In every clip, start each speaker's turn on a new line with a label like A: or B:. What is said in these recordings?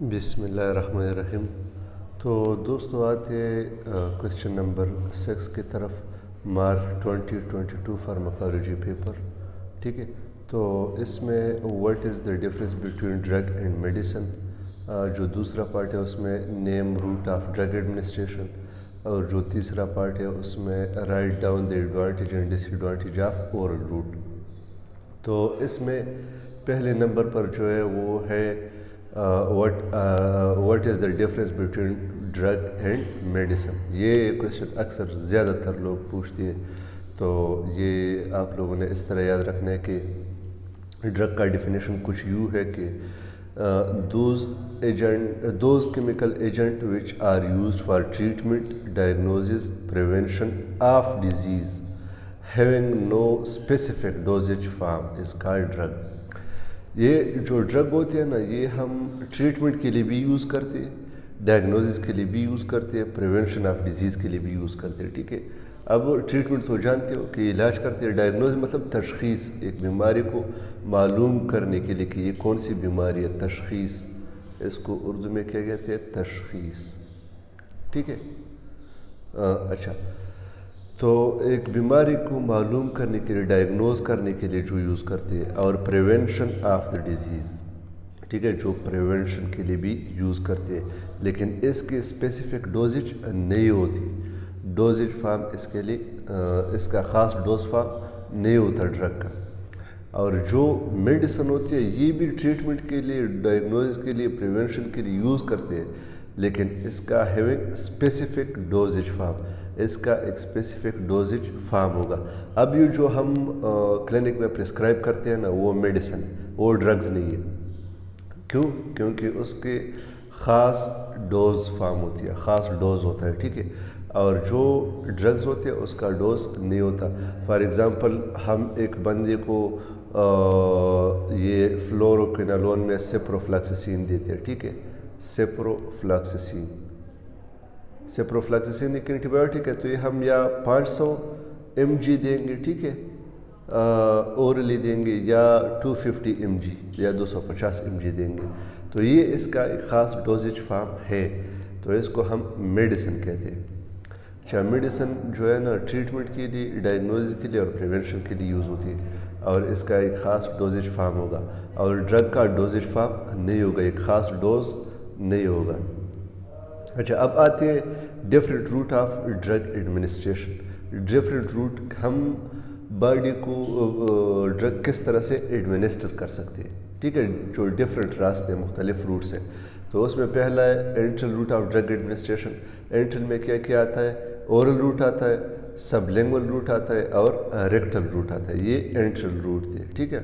A: بسم اللہ الرحمن الرحیم۔ تو دوستو آتے کوشچن نمبر 6 کی طرف، مارچ 2022 فارماکالوجی پیپر، ٹھیک ہے۔ تو اس میں what is the difference between drug and medicine, جو دوسرا پارٹ ہے اس میں name route of drug administration, اور جو تیسرا پارٹ ہے اس میں write down the advantage and disadvantage of oral route. تو اس میں پہلے نمبر پر جو ہے وہ ہے what is the difference between drug and medicine. یہ کویشچن اکثر زیادہ تر لوگ پوچھتے ہیں، تو یہ آپ لوگوں نے اس طرح یاد رکھنا ہے کہ ڈرگ کا ڈیفینیشن کچھ یوں ہے کہ those chemical agent which are used for treatment, diagnosis, prevention of disease having no specific dosage form is called drug. یہ جو ڈرگ ہوتے ہیں نا، یہ ہم ٹریٹمنٹ کے لیے بھی یوز کرتے ہیں، ڈائگنوسس کے لیے بھی یوز کرتے ہیں، پریونشن آف ڈیزیز کے لیے بھی یوز کرتے ہیں، ٹھیک ہے۔ اب ٹریٹمنٹ تو جانتے ہو کہ علاج کرتے ہیں، ڈائگنوسس مطلب تشخیص، ایک بیماری کو معلوم کرنے کے لیے کہ یہ کون سی بیماری ہے، تشخیص، اس کو اردو میں کیا کہتے ہیں، تشخیص، ٹھیک ہے۔ اچھا، تو ایک بیماری کو معلوم کرنے کے لیے، ڈائگنوز کرنے کے لیے جو یوز کرتے ہیں، اور پریونشن آف دا ڈیزیز، ٹھیک ہے، جو پریونشن کے لیے بھی یوز کرتے ہیں، لیکن اس کے اسپیسیفک ڈوزیج نہیں ہوتی، ڈوزیج فارم اس کے لیے اس کا خاص ڈوز فارم نہیں ہوتا ڈرگ کا۔ اور جو میڈیسن ہوتی ہے یہ بھی ٹریٹمنٹ کے لیے، ڈائگنوسس کے لیے، پریونشن کے لیے یوز کرتے ہیں، لیکن اس کا ہیونگ اسپیسیفک ڈوزیج فارم، اس کا ایک اسپیسیفک ڈوزیج فارم ہوگا۔ اب یہ جو ہم کلینک میں پرسکرائب کرتے ہیں نا، وہ میڈیسن، وہ ڈرگز نہیں ہے۔ کیوں؟ کیونکہ اس کے خاص ڈوز فارم ہوتی ہے، خاص ڈوز ہوتا ہے، ٹھیک ہے۔ اور جو ڈرگز ہوتے ہیں اس کا ڈوز نہیں ہوتا۔ فار ایگزامپل ہم ایک بندے کو یہ فلوروکینالون میں سپروفلاکسسین دیتے ہیں، ٹھیک ہے، سپروفلاکسسین ایک اینٹی بایوٹک ہے، تو یہ ہم یا 500 mg دیں گے، ٹھیک ہے، اورلی دیں گے، یا 250 mg یا 250 mg دیں گے، تو یہ اس کا ایک خاص ڈوزیج فارم ہے، تو اس کو ہم میڈیسن کہتے ہیں۔ اچھا، میڈیسن جو ہے نا ٹریٹمنٹ کے لیے، ڈائگنوسس کے لیے اور پریونشن کے لیے یوز ہوتی ہے، اور اس کا ایک خاص ڈوزیج فارم ہوگا، اور ڈرگ کا ڈوزیج فارم نہیں ہوگا، ایک خاص ڈوز نہیں ہوگا۔ اچھا، اب آتے ہیں different root of drug administration. Different root, ہم باڈی کو ڈرگ کس طرح سے ایڈمنسٹر کر سکتے ہیں، ٹھیک ہے، جو ڈفرینٹ راستے، مختلف روٹس ہیں۔ تو اس میں پہلا ہے enteral route of drug administration. Enteral میں کیا کیا آتا ہے، اورل روٹ آتا ہے، سب لنگول روٹ آتا ہے، اور ریکٹل روٹ آتا ہے، یہ انٹرل روٹ تھے، ٹھیک ہے۔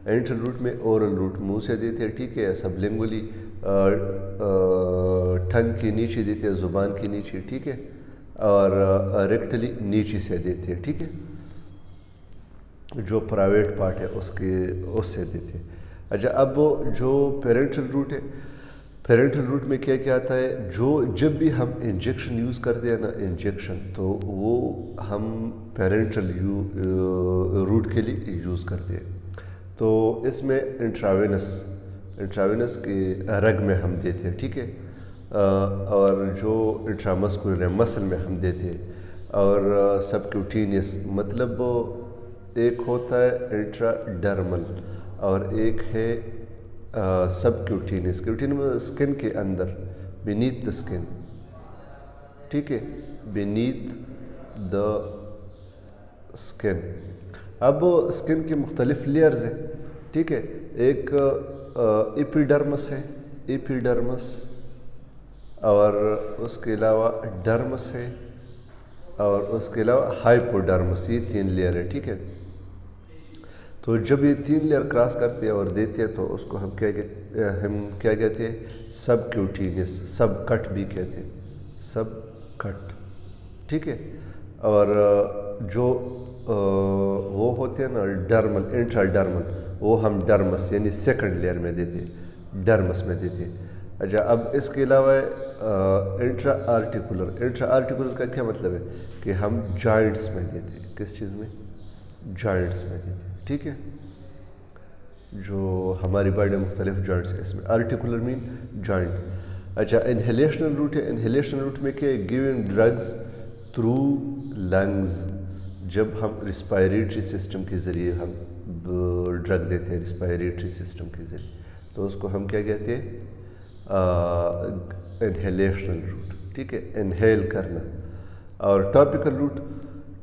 A: انٹرل روٹ میں اورل روٹ منہ سے دیتے ہیں، ٹھیک ہے، سب لنگولی ٹنگ کے نیچے دیتے ہیں، زبان کے نیچے، ٹھیک ہے، اور ریکٹلی نیچے سے دیتے ہیں، ٹھیک ہے، جو پرائیویٹ پارٹ ہے اس سے دیتے ہیں۔ اچھا، اب جو پیرنٹل روٹ ہے، پیرنٹل روٹ میں کیا کیا آتا ہے، جب بھی ہم انجیکشن یوز کرتے ہیں نا، انجیکشن، تو وہ ہم پیرنٹل روٹ کے لیے یوز کرتے ہیں۔ تو اس میں انٹراوینس کے رگ میں ہم دیتے ہیں، ٹھیک ہے، اور جو انٹرامسکولر ہے، مسل میں ہم دیتے ہیں، اور سب کیوٹینیس، مطلب ایک ہوتا ہے انٹرا ڈرمل اور ایک ہے سب کیوٹینیس۔ کیوٹینیس اسکن کے اندر، بینیتھ دا اسکن، ٹھیک ہے، بینیتھ دا اسکن۔ اب اسکن کے مختلف لیئرز ہیں، ٹھیک ہے، ایک ایپیڈرمس ہے، ایپیڈرمس، اور اس کے علاوہ ڈرمس ہے، اور اس کے علاوہ ہائپوڈرمس، یہ 3 لیئر ہے، ٹھیک ہے۔ تو جب یہ 3 لیئر کراس کرتے ہیں اور دیتے ہیں تو اس کو ہم کیا کہتے ہیں، سب کیوٹینیس، سب کٹ بھی کہتے ہیں، سب کٹ، ٹھیک ہے۔ اور جو وہ ہوتے ہیں نا ڈرمل، انٹرا ڈرمل، وہ ہم ڈرمس یعنی سیکنڈ لیئر میں دیتے ہیں، ڈرمس میں دیتے ہیں۔ اچھا، اب اس کے علاوہ انٹرا آرٹیکولر۔ انٹرا آرٹیکولر کا کیا مطلب ہے کہ ہم جوائنٹس میں دیتے ہیں، کس چیز میں، جوائنٹس میں دیتے ہیں، ٹھیک ہے۔ جو ہماری باڈی مختلف جوائنٹس ہیں اس میں. آرٹیکولر مین جوائنٹ. اچھا انہیلیشنل روٹ ہے. انہیلیشنل روٹ میں کیا ہے؟ Giving drugs through lungs. جب ہم رسپائریٹری سسٹم کے ذریعے ہم ڈرگ دیتے ہیں رسپائریٹری سسٹم کے ذریعے تو اس کو ہم کیا کہتے ہیں؟ انہیلیشنل روٹ. ٹھیک ہے انہیل کرنا. اور ٹاپیکل روٹ.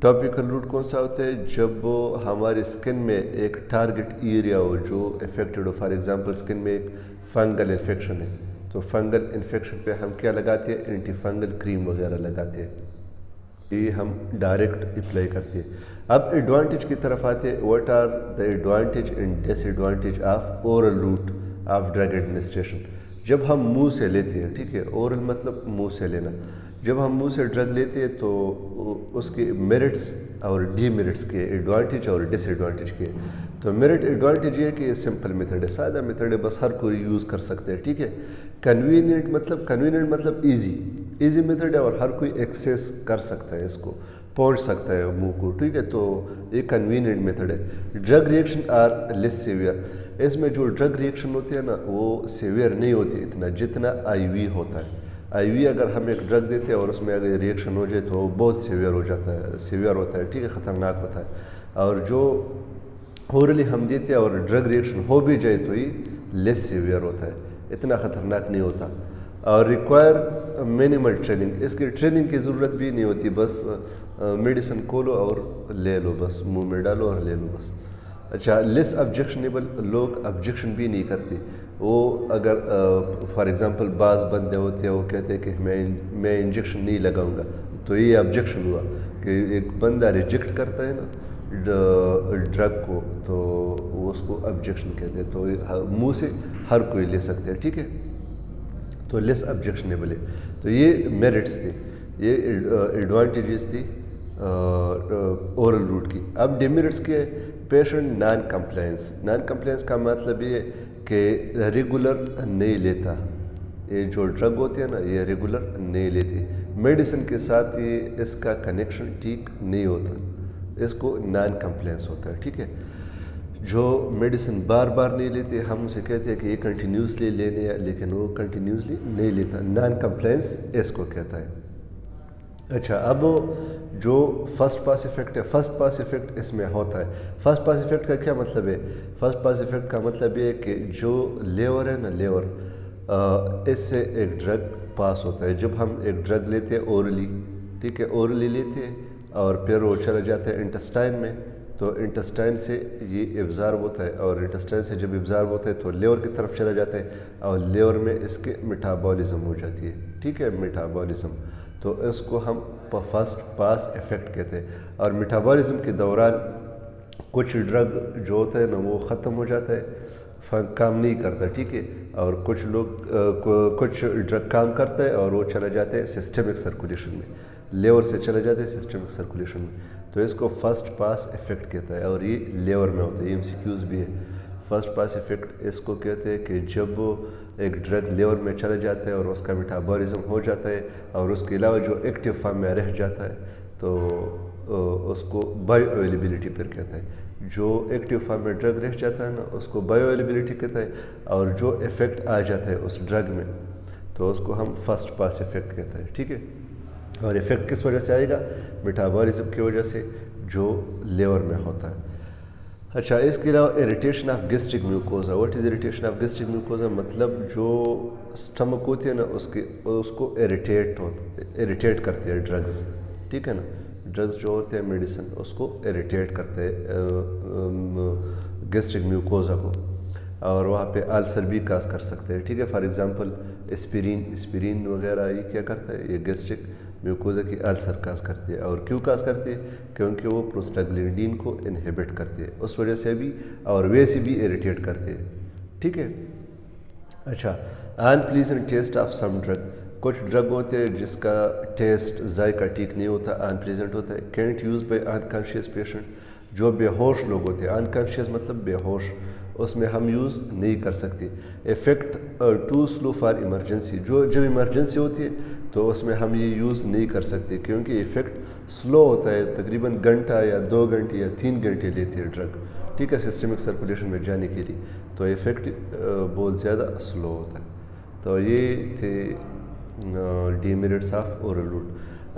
A: ٹاپیکل روٹ کون سا ہوتا ہے؟ جب ہماری اسکن میں ایک ٹارگٹ ایریا ہو جو affected who. For example skin میں ایک فنگل انفیکشن ہے تو فنگل انفیکشن پہ ہم کیا لگاتے ہیں؟ اینٹی فنگل کریم وغیرہ لگاتے ہیں. یہ ہم ڈائریکٹ اپلائی کرتے ہیں. اب ایڈوانٹیج کی طرف آتے ہیں. What are the advantage and disadvantage of oral route of drug administration. جب ہم منہ سے لیتے ہیں, ٹھیک ہے, اورل مطلب منہ سے لینا, جب ہم منہ سے ڈرگ لیتے ہیں تو اس کے میرٹس اور ڈی میرٹس کے, ایڈوانٹیج اور ڈس ایڈوانٹیج کے. تو میرٹ ایڈوانٹیج یہ ہے کہ یہ سمپل میتھڈ ہے, سادہ میتھڈ ہے, بس ہر کوئی یوز کر سکتے ہیں. ٹھیک ہے. کنوینئنٹ مطلب ایزی میتھڈ ہے اور ہر کوئی ایکسیس کر سکتا ہے, اس کو پہنچ سکتا ہے منہ کو. ٹھیک ہے, تو یہ کنوینئنٹ میتھڈ ہے. Drug reaction are less severe. اس میں جو ڈرگ ریئیکشن ہوتی ہے نا وہ سیویئر نہیں ہوتی اتنا جتنا آئی وی ہوتا ہے. آئی وی اگر ہم ایک ڈرگ دیتے ہیں اور اس میں اگر ریئیکشن ہو جائے تو بہت سیویئر ہوتا ہے. ٹھیک ہے, خطرناک ہوتا ہے. اور جو اورلی ہم دیتے ہیں اور ڈرگ ریئیکشن ہو بھی جائے تو یہ لیس سیویئر ہوتا ہے, اتنا خطرناک نہیں ہوتا. اور ریکوائر مینیمل ٹریننگ. اس کی ٹریننگ کی ضرورت بھی نہیں ہوتی, بس میڈیسن کھولو اور لے لو, بس منہ میں ڈالو اور لے لو بس. اچھا لیس آبجیکشنیبل. لوگ آبجیکشن بھی نہیں کرتے. وہ اگر فار ایگزامپل بعض بندے ہوتے ہیں وہ کہتے ہیں کہ میں انجیکشن نہیں لگاؤں گا, تو یہ آبجیکشن ہوا کہ ایک بندہ ریجیکٹ کرتا ہے نا ڈرگ کو تو وہ اس کو آبجیکشن کہتے ہیں. تو منہ سے ہر کوئی لے سکتے ہیں. ٹھیک ہے, تو لیس آبجیکشنیبل ہے. تو یہ میرٹس تھے, یہ ایڈوانٹیجز تھی اورل روٹ کی. اب ڈیمیرٹس کیا ہے؟ Patient non compliance. Non compliance کا مطلب یہ ہے کہ ریگولر نہیں لیتا. یہ جو ڈرگ ہوتے ہیں نا یہ ریگولر نہیں لیتے. میڈیسن کے ساتھ یہ اس کا کنیکشن ٹھیک نہیں ہوتا, اس کو نان کمپلائنس ہوتا ہے. ٹھیک ہے, جو میڈیسن بار بار نہیں لیتے ہم اسے کہتے ہیں کہ یہ کنٹینیوسلی لینے ہیں, لیکن وہ کنٹینیوسلی نہیں لیتا. نان کمپلائنس اس کو کہتا ہے. اچھا اب جو فرسٹ پاس ایفیکٹ ہے, فرسٹ پاس ایفیکٹ اس میں ہوتا ہے. فرسٹ پاس ایفیکٹ کا کیا مطلب ہے؟ فرسٹ پاس ایفیکٹ کا مطلب یہ ہے کہ جو لیور ہے نا لیور, اس سے ایک ڈرگ پاس ہوتا ہے. جب ہم ایک ڈرگ لیتے ہیں اورلی, ٹھیک ہے, اورلی لیتے ہیں اور پھر وہ چلا جاتا ہے انٹسٹائن میں, تو انٹسٹائن سے یہ ابزارب ہوتا ہے, اور انٹسٹائن سے جب ابزارب ہوتا ہے تو لیور کی طرف چلا جاتا ہے, اور لیور میں اس کے میٹابولزم ہو جاتی ہے. ٹھیک ہے, میٹابولزم, تو اس کو ہم فرسٹ پاس ایفیکٹ کہتے ہیں. اور میٹابولزم کے دوران کچھ ڈرگ جو ہوتا ہے نا وہ ختم ہو جاتا ہے, کام نہیں کرتا. ٹھیک ہے, اور کچھ ڈرگ کام کرتا ہے اور وہ چلا جاتا ہے سسٹمک سرکولیشن میں, لیور سے چلا جاتا ہے سسٹمک سرکولیشن میں, تو اس کو فرسٹ پاس ایفیکٹ کہتا ہے. اور یہ لیور میں ہوتا ہے, یہ MCQs بھی ہے. فرسٹ پاس ایفیکٹ اس کو کہتے ہیں کہ جب ایک ڈرگ لیور میں چلا جاتا ہے اور اس کا میٹابولزم ہو جاتا ہے, اور اس کے علاوہ جو ایکٹیو فارم میں رہ جاتا ہے تو اس کو بائیو اویلیبلٹی پر کہتا ہے. جو ایکٹیو فارم میں ڈرگ رہ جاتا ہے نا اس کو بائیو اویلیبلٹی کہتا ہے, اور جو ایفیکٹ آ جاتا ہے اس ڈرگ میں تو اس کو ہم فرسٹ پاس ایفیکٹ کہتا ہے. ٹھیک ہے, اور ایفیکٹ کس وجہ سے آئے گا؟ میٹابولزم کی وجہ سے جو لیور میں ہوتا ہے. اچھا اس کے علاوہ irritation of gastric mucosa. What is irritation of gastric mucosa? مطلب جو اسٹمک ہوتی ہے نا اس کو اریٹیٹ کرتے ہیں ڈرگز. ٹھیک ہے نا, ڈرگز جو ہوتے ہیں میڈیسن اس کو اریٹیٹ کرتے ہیں گیسٹرک میوکوزا کو, اور وہاں پہ السر بھی کاز کر سکتے ہیں. ٹھیک ہے, فار ایگزامپل اسپرین وغیرہ یہ کیا کرتا ہے؟ یہ گیسٹرک میوکوزا کی السر کاز کرتی ہے. اور کیوں کاز کرتی ہے؟ کیونکہ وہ پروسٹاگلینڈین کو انہیبٹ کرتی ہے, اس وجہ سے بھی, اور ویسے بھی اریٹیٹ کرتے ہیں. ٹھیک ہے. اچھا unpleasant taste of some drug. کچھ ڈرگ ہوتے ہیں جس کا ٹیسٹ ذائقہ ٹھیک نہیں ہوتا, ان پلیزنٹ ہوتا ہے. Can't use by unconscious patient. جو بے ہوش لوگ ہوتے ہیں, انکانشیس مطلب بے ہوش, اس میں ہم یوز نہیں کر سکتے. Effect too slow for emergency. جب ایمرجنسی ہوتی ہے تو اس میں ہم یہ یوز نہیں کر سکتے کیونکہ ایفیکٹ سلو ہوتا ہے, تقریباً گھنٹہ یا 2 گھنٹے یا 3 گھنٹے لیتی ہے ڈرگ. ٹھیک ہے، سسٹمک سرکولیشن میں جانے کے لیے، تو ایفیکٹ بہت زیادہ سلو ہوتا ہے. تو یہ تھے ڈیمیرٹس آف اورل روٹ.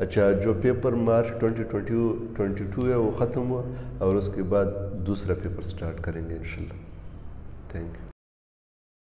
A: اچھا، جو پیپر مارچ 2022 ہے وہ ختم ہوا، اور اس کے بعد دوسرا پیپر سٹارٹ کریں گے انشاءاللہ. Thank you.